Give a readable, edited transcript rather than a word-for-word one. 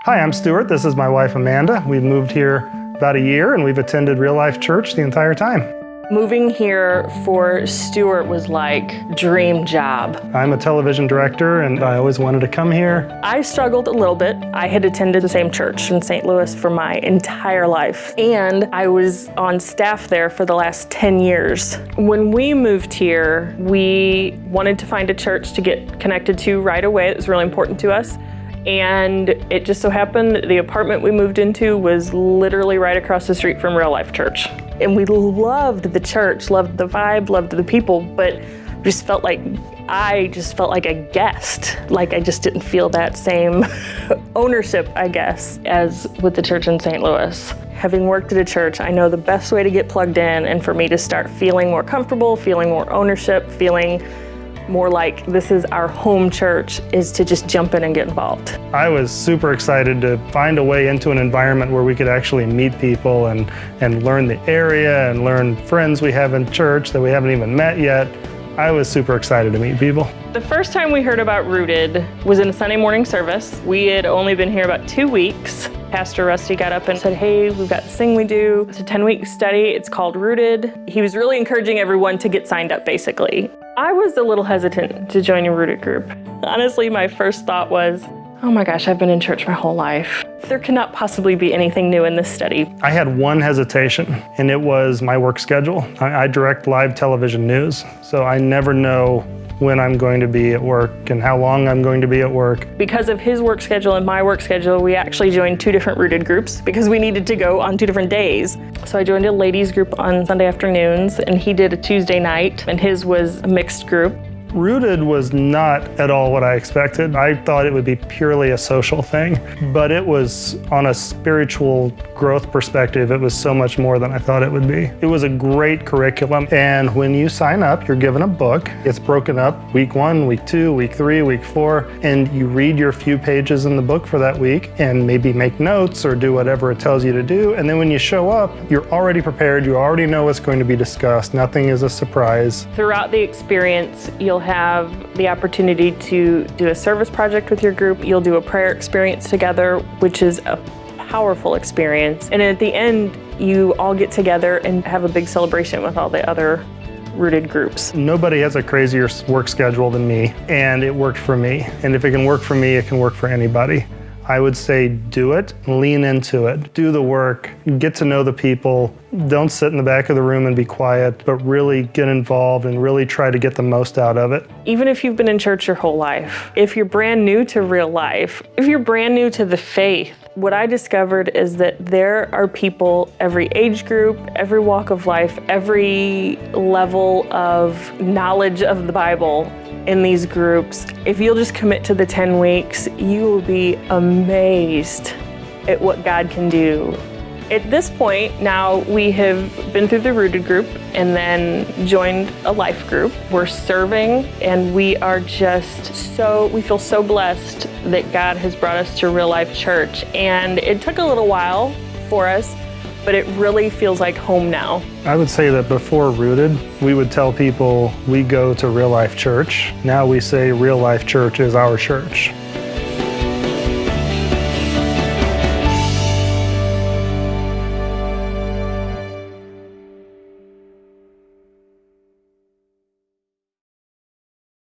Hi, I'm Stuart. This is my wife, Amanda. We've moved here about a year and we've attended Real Life Church the entire time. Moving here for Stuart was like dream job. I'm a television director and I always wanted to come here. I struggled a little bit. I had attended the same church in St. Louis for my entire life, and I was on staff there for the last 10 years. When we moved here, we wanted to find a church to get connected to right away. It was really important to us. And it just so happened that the apartment we moved into was literally right across the street from Real Life Church. And we loved the church, loved the vibe, loved the people, but I just felt like a guest. Like I just didn't feel that same ownership, I guess, as with the church in St. Louis. Having worked at a church, I know the best way to get plugged in and for me to start feeling more comfortable, feeling more ownership, feeling more like this is our home church is to just jump in and get involved. I was super excited to find a way into an environment where we could actually meet people and learn the area and learn friends we have in church that we haven't even met yet. I was super excited to meet people. The first time we heard about Rooted was in a Sunday morning service. We had only been here about 2 weeks. Pastor Rusty got up and said, hey, we've got this thing we do. It's a 10-week study. It's called Rooted. He was really encouraging everyone to get signed up, basically. I was a little hesitant to join a Rooted group. Honestly, my first thought was, oh my gosh, I've been in church my whole life. There cannot possibly be anything new in this study. I had one hesitation, and it was my work schedule. I direct live television news, so I never know when I'm going to be at work and how long I'm going to be at work. Because of his work schedule and my work schedule, we actually joined 2 different Rooted groups because we needed to go on 2 different days. So I joined a ladies group on Sunday afternoons, and he did a Tuesday night, and his was a mixed group. Rooted was not at all what I expected. I thought it would be purely a social thing, but it was on a spiritual growth perspective. It was so much more than I thought it would be. It was a great curriculum, and when you sign up, you're given a book. It's broken up week 1, week 2, week 3, week 4, and you read your few pages in the book for that week and maybe make notes or do whatever it tells you to do. And then when you show up, you're already prepared. You already know what's going to be discussed. Nothing is a surprise. Throughout the experience, you'll have the opportunity to do a service project with your group. You'll do a prayer experience together, which is a powerful experience. And at the end, you all get together and have a big celebration with all the other Rooted groups. Nobody has a crazier work schedule than me, and it worked for me. And if it can work for me, it can work for anybody. I would say do it, lean into it, do the work, get to know the people. Don't sit in the back of the room and be quiet, but really get involved and really try to get the most out of it. Even if you've been in church your whole life, if you're brand new to real life, if you're brand new to the faith, what I discovered is that there are people, every age group, every walk of life, every level of knowledge of the Bible in these groups. If you'll just commit to the 10 weeks, you will be amazed at what God can do. At this point, now we have been through the Rooted group and then joined a life group. We're serving, and we feel so blessed that God has brought us to Real Life Church. And it took a little while for us, but it really feels like home now. I would say that before Rooted, we would tell people we go to Real Life Church. Now we say Real Life Church is our church.